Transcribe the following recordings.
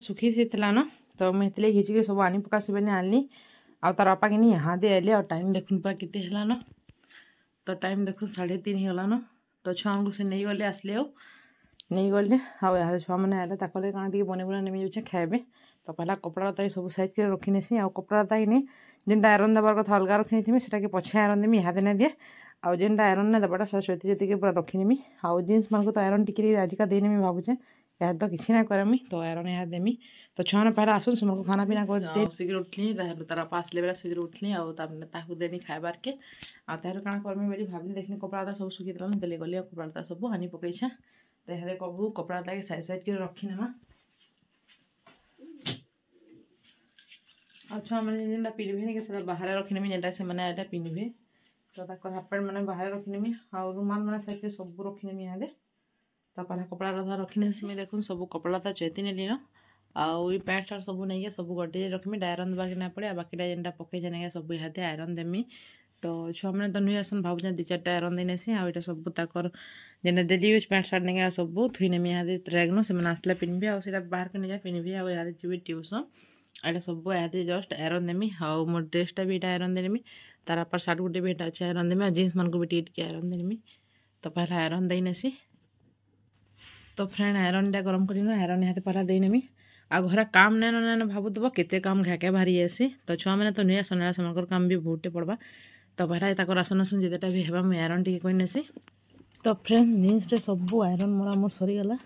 सुखी से न तो मुझे घिचिक सब आनी पका से आनली आ तार बापा कि यहाँ दे आइली। टाइम देखुन पूरा केते हेलान तो टाइम देखुन 3:30 होलान। तो छुआ को से नहीं गले आसले नहीं गले आ छुआ मैंने आए ताकले कौन टी बन बुना नेमी जाऊे खाए। तो पहला कपड़ा लता सब साइज कर रखी नेसी आ कपड़ा लता ही जेनटा आयरन देवार कथा अलग रखी थी से पछे आयरन देमी यहाँ नहीं दिए आ जेनटा आयरन नहीं देवाटा सती जी पूरा रखीनेमी आउ जीन्स मान तो आयरन टी आजिका देनेमी भावुचे या तो किसी ना करमी तो आयरन यहाँ देमी। तो छुआ ने पहले आसन से खाना पीना कर शीघ्र उठली तार बापा आसले बेला शीघ्र उठली आउ देनी खाइबार के आर काଣା करमी बोली भावनी देखनी कपड़ा लता सब सुखी देला देले गली कपड़ा लता सब हानि पकईछा तो यहाँ कबू कपड़ा लता के साइज साइज कर रखी नेमा। आ छुआ मैंने जेनटा पिन्धबे नहीं बाहर रखीनेमी जेनटा से मैंने पिन्धबे तो हाफ पैंट मैंने बाहर रखीनेमी आ रुमाल मैंने साइज सब रखीनेमी यहाँ तो पहले कपड़ा लता रखी देखुन सब कपड़ा लता चेती नेली न आउ पैंट सार्ट सब नहीं सब गोटे रखमी आयरन देवा ना पड़े बाकी जेनटा पकई नहीं सब यहाँ आयरन देमी। तो छुआ मैंने तो नुई आसन भावुँ 2-4टा आयरन देनेसी आ सब ताकर जेना डेली यूज पैंट सार्ट नहीं सब थुई नेमी यहाँ रैगन से आसले पिन्धबे आ बाहर के नहीं पिन्धबे आ यहाँ जी ट्यूशन एटा सब यहाँ जस्ट आयरन देमी आउ मो ड्रेसटा भी ये आयरन देमी तार पर सार्ट गुटे भी अच्छे आयरन देमी जीन्स मान को भी टी आयरन देमी। तो पहले आयरन देनेसी तो फ्रेंड आयरन टा गरम कर आयरन यहाँ पहला देनेमी आ घर काम नैन भावुव केते काम घाके भारी आसी। तो छुआ मैंने तो नुई आसन से काम भी बहुटे पड़वा तो पहला तक आसन आसन जितेटा भी है मुझे आयरन टी नेसी। तो फ्रेंड्स जीन्स रे सब आयरन मोरा मोर सरीगला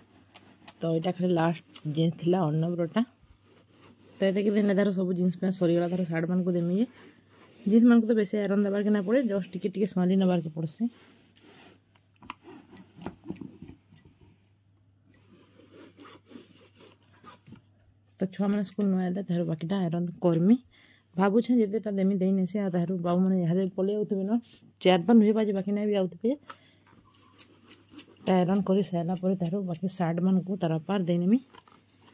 तो यहाँ खाली लास्ट जीन्स थी अन्नब्रटा तो ये दिन तार सब जीन्स पैंट सरीगला तार सार्ट मान को देमी जीन्स मान को तो बेस आयरन देवार के ना पड़े जस्ट टिके स्वाली नबार के पड़से। तो छुआ मैंने स्कूल न आए तार बाकीटा आयरन करमी भावुछे जितेटा देमी देने से तार बाबू मैंने यहाँ पलि आउे न चेयर तो नुहे बाजे बाकी ना भी आउे आयरन कर सारा पर तार बाकी सार्ट मान को तार पार देनेमी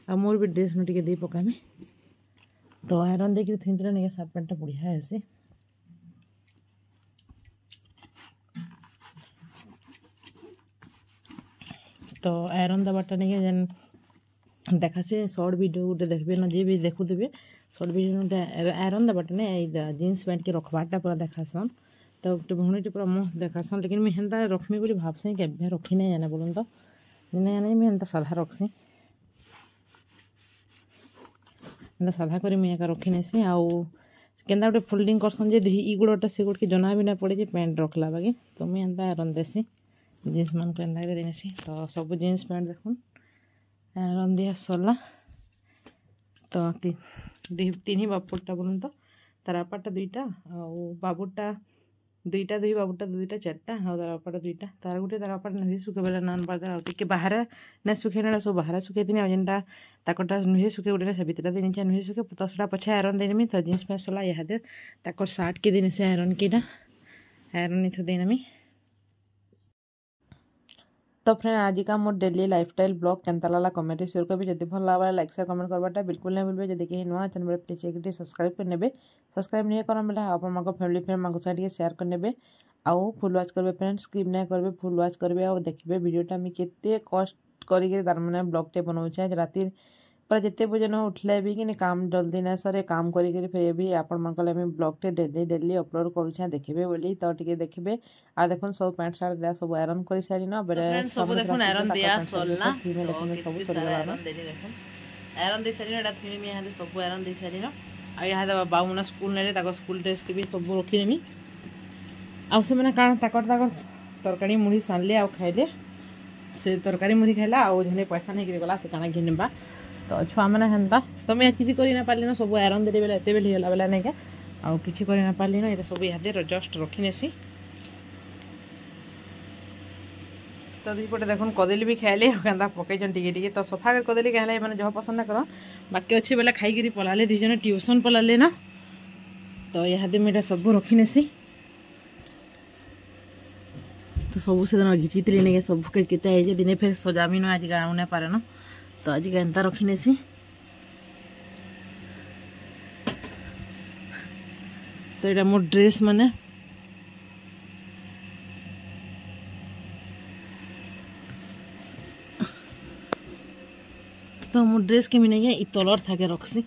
आ मोर भी ड्रेस में टे दे पकामी। तो आयरन देकर थुईला नहीं सार्ट पैंटा बढ़िया है। तो आयरन दबाटा नहीं जेन देखा से शॉर्ट वीडियो गोटे देखबे न जी भी देखुवे शॉर्ट वीडियो आयरन दबाटा नहीं जीन्स पैंट के रखबारटा पूरा देखासन तो गोटे भौणी पूरा मस्त देखासन लेकिन मुझे हेन्ता रखमी बोली भावसी के रखी नहीं जाने बोलन तो नहीं जाने मुझे हेन्ता साधा रखसी एंता साधा कर मुझे रखी नेसी आउ केन्ता गोटे फोल्डिंग करसन जे ई गोड़टा से गोटे जना भी ना पड़े जे पैंट रखला बागे तो मुझे एंता आयरन देसी जीन्स मान को एंता देनेसी। तो सब जीन्स पैंट देखुन आयरन दिया सरला तो 3 बाबूटा बोलन तो तार बापाटा 2टा आउ बाबूटा 2टा 2 बाबूटा 2टा 4टा आउ तार बापाटा 2टा तार गुटे तार बापाटा नुहे सुखे बेला नान बार टे बाहर ना सुखे ना सब बाहर सुखे दिन आ जेनटा ताकटा नुहे सुखे गोटे से भितर दिन नुहे सुखे तो से पछे आयरन देनेमी। तो जीन्स पैंट सरला यहाँ ताकर सार्ट के दिन से आयरन कीटा आयरन नहीं देनेमी। तो फ्रेंड आज का मोर डेली लाइफस्टाइल ब्लॉग केनता लागला कमेंट शेयर करबे जदि भल लागला लाइक शेयर कमेंट करबाटा बिल्कुल नहीं भूलबे जदि कहीं नुआ चैनल प्लीज एक सब्सक्राइब कर नेबे सब्सक्राइब नहीं करम बेला अपन माको फैमिली फ्रेंड माको साथ शेयर कर नेबे आउ फुल वॉच करबे फ्रेंड्स स्किप नहीं करबे फुल वॉच करबे आ देखबे वीडियोटा मी केते कष्ट करिके तार माने ब्लॉग टे बनाउछे राति पर जिते बजे न उठले भी कि काम जल्दी ना सरे काम करी फिर भी आपण मन कले ब्लॉग टे डेली अपलोड करूछे देखबे बोली तो टिके देखबे आ देखुन सब पैंट सार्ट दे सब आयरन कर सारी न बेरे सब देखुन आयरन दिया सोलना सब सरीगला न देखुन आयरन दे सारी एटा थी मी यहाँ सब आयरन दे सारी न आ यहाँ बाबू ना स्कूल नेले ताको स्कूल ड्रेस के भी सब रखी नेमी आ से मैंने काण ताकर तरकारी मुढ़ी सानले आ खाइले से तरकारी मुढ़ी खाइला आ जने पैसा नहीं गला से काଣା घिनबा। तो छुआ मैंने हेन्ता तो मैं किसी कर ना पार्ली न सब आयरन दे बेला एत बेल होगा बेला नहीं क्या आउ कि कर ना पार्ली न ये सब यहाँ जस्ट रखी नेसी। तो दुईपटे देखुन कदली भी खाइले क्या पकईन टे तो सफा कर कदली खाइले मैंने जहाँ पसंद कर बाकी अच्छे बेला खाई पलाले 2 जन ट्यूशन पलाले ना तो यहाँ मुझे सब रखी नेसी। तो सब से दिन घिची नहीं सब के दिन फिर सजामी न आज आने पारे न तो आज का एंता रखी नेसी। तो यहाँ मोर ड्रेस माने तो तो मो ड्रेस के मिने इ तलर थाके रखसी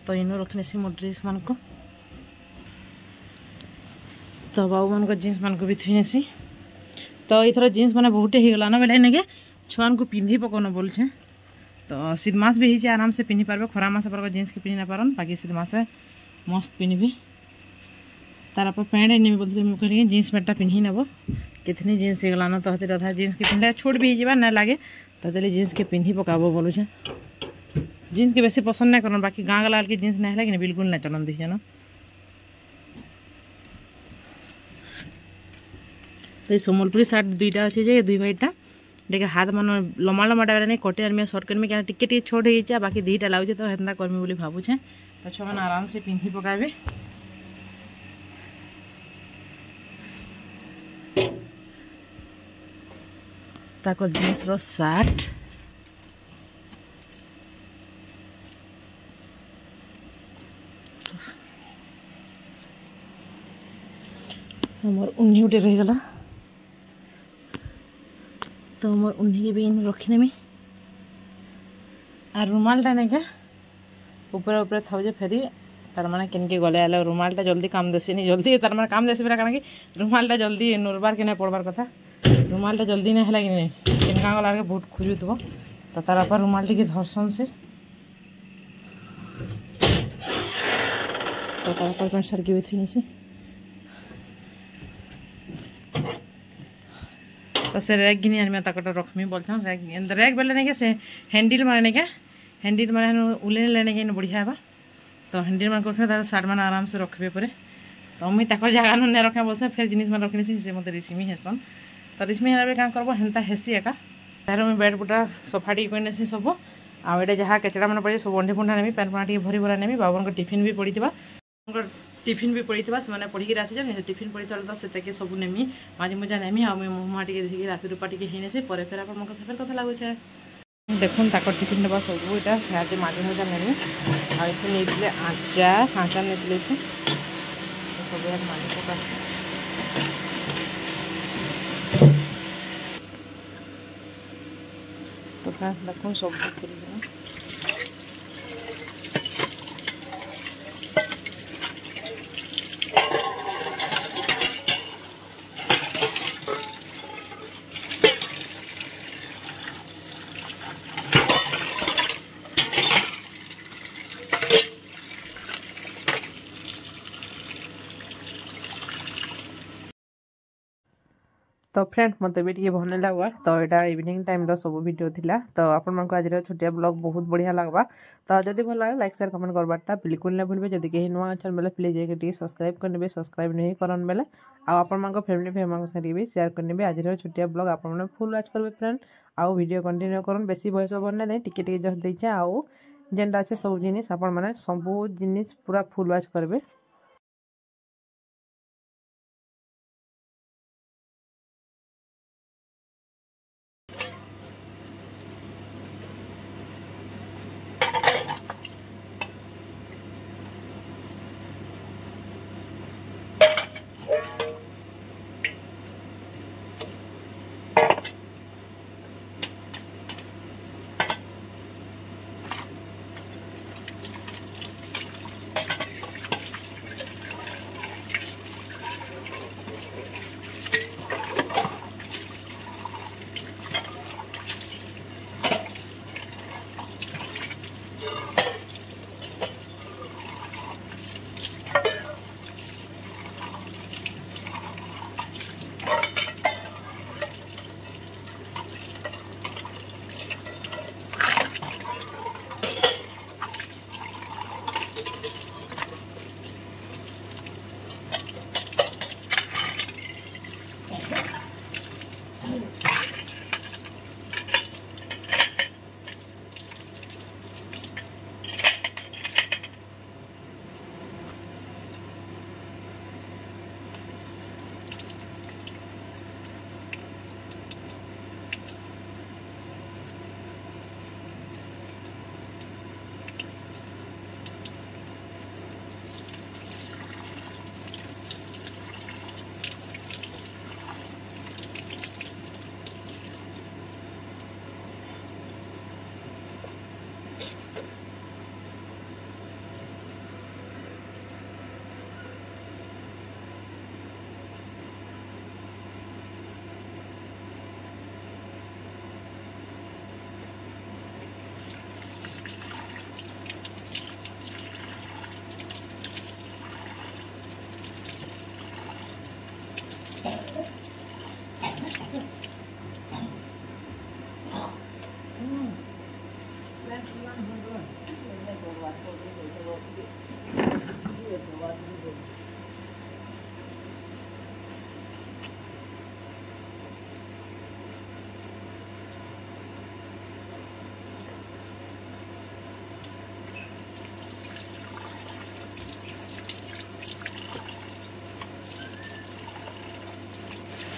तो इनो रखने से मो ड्रेस मान को तो बाबू मान को जीन्स मान को भी थुनेसी तो इथर जीन्स मैंने बहुत ही गला ना बेले नेगे छुआन को पिंधि पकन बोलछे तो शीत मास भी ही आराम से पिंधि पारबे खरा मास पर जीन्स के पिंधि ना पारन बाकी शीत मास मस्त पिंधबे तार आप पैंट नहीं बोलते मुझे जीन्स पैंटा पिंधि नेब कितनी जीन्स गला ना तो हती रहा जीन्स के पिंधे छोट भी हो ना लगे तो जीन्स के पिंधि पकाबो बोलुछे जीन्स के बेसी पसंद नहीं करन बाकी गाँ गला के जीन्स नहीं लगे बिल्कुल नहीं चलन देखिए ना तो सम्बलपुरी सार्ट दुईटा अच्छे जे दुई भाईटा देखिए हाथ मान लम्बा लम्बा टाइम नहीं कटे आर्मी सर्ट करमी क्या टिके छोट हो बाकी दुईटा लगे तो हेन्ता करमी बोली भावुछे तो छुआ मैंने आराम से पिंधि पकाबे ताकर जीन्स रो सार्ट मोर उन्नी उठे रहीगला तो मोर उन्नी के भी रखी नेमी और रुमालटा नहीं क्या ऊपर ऊपर थाउजे फेरी तार माने किनके गले आले रुमालटा जल्दी काम देसी नहीं जल्दी तार माने काम देसी बेला कारण कि रुमालटा जल्दी नुरबार के नहीं पड़बार कथा रुमालटा जल्दी नहीं है कि नहीं किन गाँव गला बहुत खोजुथब तो तार पर रुमाल टी धरसन से तो तार पर पैंट सार्ट भी थी से तो से रैग गिनी आनी तकटा रखमी बोलता रैग बेले नहीं से हैंडल मारे नहीं क्या हैंडल मारे उले लेने के बढ़िया बा तो हैंडल मान रखे तार सार्ट मान आराम से रखबे परे तो मुई ताकर जगह नहीं रखे बोलते फिर जिनिस मान रखनी से मत रिसिमी हेसन तो रिसिमी है क्या करब हेन्ता हेसी एका तार मुझे बेड बुटा सफाटी कर नेसी सब आटे जहाँ केचड़ा मैंने पड़े सब अंडे फुंडा नेमी पैंट पाना भरी भरा नेमी बाबू टिफिन भी पड़ी टिफिन भी पड़ी से पढ़ी आसी टिफिन पड़ी तो से सब नेमी माजी मुजा नेमी आ मुहमा टे देखिए राति रूपा टे से पर फिर आप फेर कथा लगुचे देखुन ताक टिफिन नेबा सब यहाँ आज माजी मुजा नेमी आते आचा नहीं सब माजी पकासी तो देखुन सब तो फ्रेंड्स मत भी टे भल लगवा तो यहाँ इवनिंग टाइम रो सब वीडियो थिला तो आपण मन को आज छोटिया ब्लॉग बहुत बढ़िया लगवा तो जदि भल लगे लाइक शेयर कमेंट करवाटा बिल्कुल नहीं भूलबे जदि कहीं नुआ अच्छन बेले प्लीज एक सब्सक्राइब करने सब्सक्राइब नहीं करन बेले आपण फैमिली फेमिली साथ भी शेयर करने आज छोटिया ब्लॉग आप फुल वाच करेंगे फ्रेंड आउ वीडियो कंटिन्यू करन बेसी वॉइस ओवर नहीं टिके जस्ट देचे आउ जेनटा अच्छे सब जिनिस आपण मैंने सब जिनिस पूरा फुल वाच करेंगे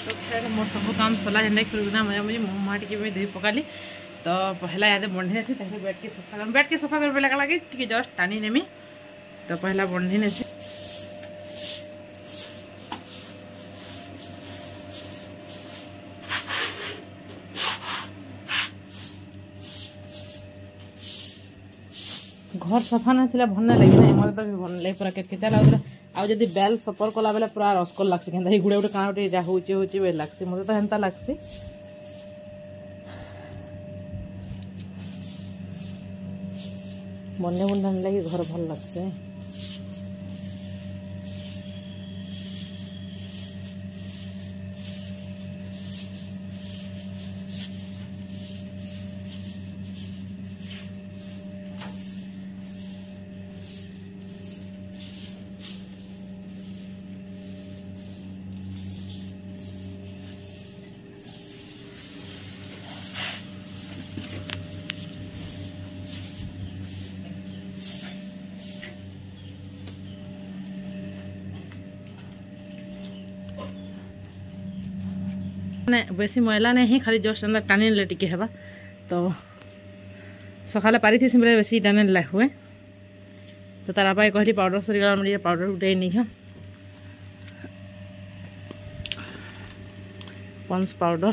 तो फिर मोर सब काम सरला जेन फिर मुझे मुँह माँ टी धोई पकाली तो पहला याद बंधी नेसी बेड के सफा कर लगे टी जस्ट टाणी नेमी तो पहला बंधी नेसी घर सफा ना भल ना लगे ना मत तो भी भल लगे पूरा केचा लगुला आउ जदि बेल सपर कला बेले पूरा रसकल लगसी के गुड़े गुटे काण गोटे जहाँ हूँ लगसी मत तो हेन्ता लगसी बने बुंदा लगे घर भल लगसे बेसी मैला नहीं खाली जस्ट अंदर टाणी ले टिके हेबा तो सकाले पारी थी बेले बेसी टाणी ला हुए तो तार बापा कहली पाउडर सरीगला मुझे पाउडर उठे नहीं पन्स पाउडर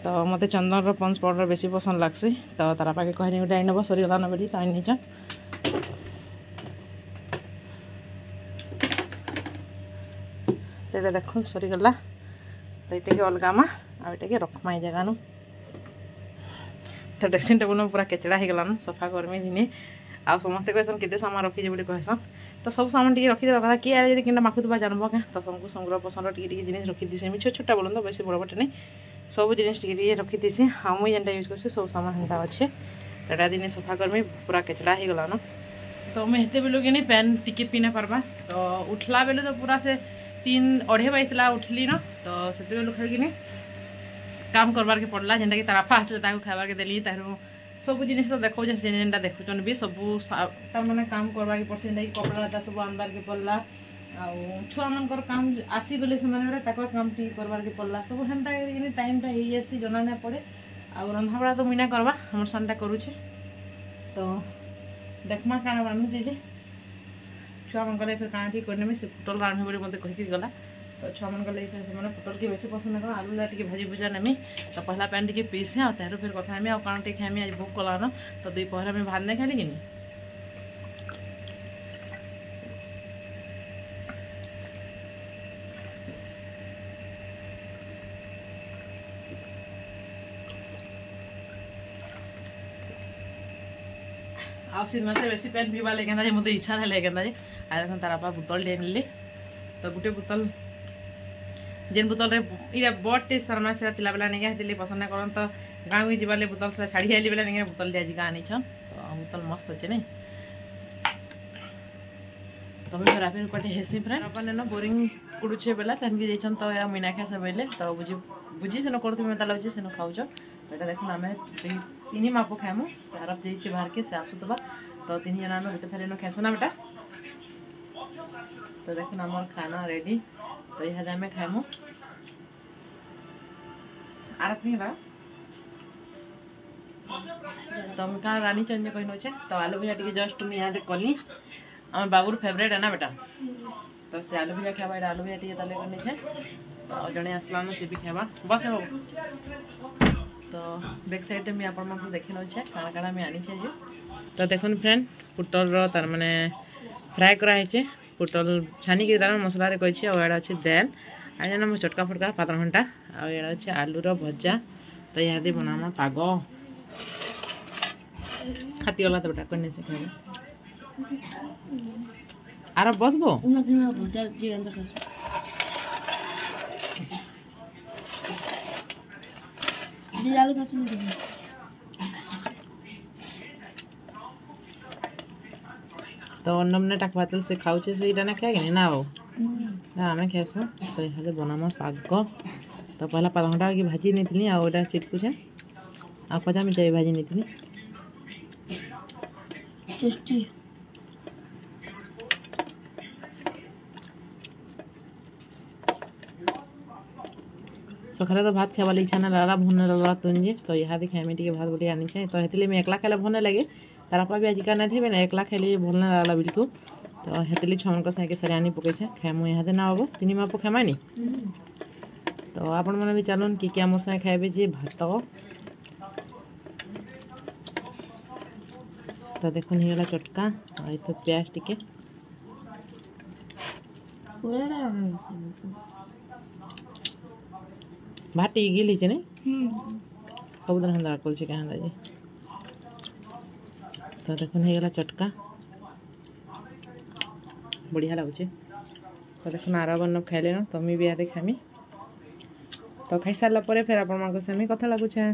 तो मत चंदन पन्स पाउडर बेसी पसंद लगसी तो तार बापा के कहनी गोटे आई नब सरीगला न बोली तो आई तो देख सरीगला तो ये अलगामा आटे रखमा जगह नु तो ड्रेसिंग टेबुल पूरा केचड़ा हो गलान सफा करमी दिने आ समस्ते कहसन केते सामान रखी बोली कहसन तो सब सामान टी रखीदेवा कथा किए आए कि माखुवा जानब क्या तो सबको संग्रह पसंद टी जिन रखी सेमी छोट छोटा बोलन तो बेसी बड़ बटे नहीं सब जिन टी रखी हाँ मुझे जेनटा यूज कर सब सामान हेन्ता अच्छे तो दिन सफा करमी पूरा केचड़ा हो गलान तो मुझे हेते बेलू कि पैन टिके पी ना पार्बा तो उठला बेलू तो पूरा से 3-2:30 बजला उठली न तो से खेल काम करवार के पड़ला जेनटा कि तारापा आसले खाबार के देली तार सब जिन तो देखो जेनटा देखुन भी सब मैंने काम करवा के पड़े जेनटा कि कपड़ा लता सब आनबार के पड़ला छुआ मनकर काम आसी गले से काम टी करवार के पड़ला सब हेन्ता टाइमटा हो जासी जना ना पड़े आ रंधा बड़ा तो मुझे करवा हमर सानटा करुचे तो देखमा काଣା रांधुचे जे छुआ मन गले फिर काଣା ठीक करने से पुटल रांधे बोली मत कही गला तो छुआ मन गले से पुटल के बेसी पसंद कर आलू टी भाजी भुजा नेमी तो पहला पैन टी पीसे आ तार फिर कथा आ काଣା टी खामी आज भोग कला न तो दुई पहर में भात नहीं खाली कि आशीन से बेसी पैन पीवा लेकिन मत इच्छा ना लेकिन आज देख तार बापा बोतल टे आनले तो गोटे बोतल जेन बोतल इरा बड़े शर्मा से बेला नहीं आती पसंद करन तो गाँव भी जीवाले बोतल से छाड़ी आली बेला नहीं बोतल आज गाँ आनी तो बोतल मस्त अच्छे नहीं तुम फिर फिर कटे हेसी फ्रेंड अपन न बोरिंग कुड़ुचे बेला तन भी देछन तो या मीना खा सब बेले तो बुझी बुझी सेन करथि मता लाउची सेन खाउछ बेटा देखो आमे तीन मापो खामु तारप जाइछे बाहर के से आसुतबा तो तीन जना में गोटे थाली न खासु ना बेटा तो देखो हमर खाना रेडी तो यह आमे खामु आरत नहीं बा तुम का रानी चंज कहनो छे तो आलू भुजिया टिके जस्ट मी यहाँ कली आम बाबूर फेवरेट है ना बेटा तो से आलू भुजिया खावा आलू भुजिया टिके तले करनी छे तो जने आसला न से भी खावा बस बाबू तो बैक साइड में आपण मन देखि न छे काना काना में आनी छे जे तो देखन फ्रेंड पुटल रो तार माने फ्राई करा है छे पुटल छानी के तार मसला रे कहछि आ एडा छै दाल आ जना म चटका फटका पातर घंटा आ एडा छै आलू रो भज्जा तो यहाँ दे बनामा पाग हाथी वाला तो बेटा करने से खाए आर बसबो तो अन्नम ने टाकवा तेल से खाऊचे से इटा ना खाए कि ना हो ना आमे खाएसु तो यहाँ बनाम पाग तो पहला पाला घंटा की भाजी नहीं थी आउ एटा चिटकुचे आ कचा मिर्चा भी भाजी नहीं थी टेस्टी सकाले तो भात खावा इच्छा ना लाला भुने लाला तुंजे तो यहाँ खाए में भात बोली आनी चाहिए तो हेतले मैं एकला खाले भने लगे तार आपा भी आजिका नहीं थे ना एकला खाली भलने लाला बिल्कुल तो हेतले छमन को साके सरियानी पके खाए मुझे यहाँ ना हम तीन माप खेमानी तो आपण मैंने भी चलन कि क्या मोर सागे खाइबे जे भात तो देखो नहीं चटका और तो प्याज टिके भात गिली चे नहीं सब दिन हंदा कर जे तो देखो नहीं चटका बढ़िया लगुचे तो देखो आर बन खाइले ना तो मुझे भी याद खामी तो खाई सारा फिर आपण कथा लगुचे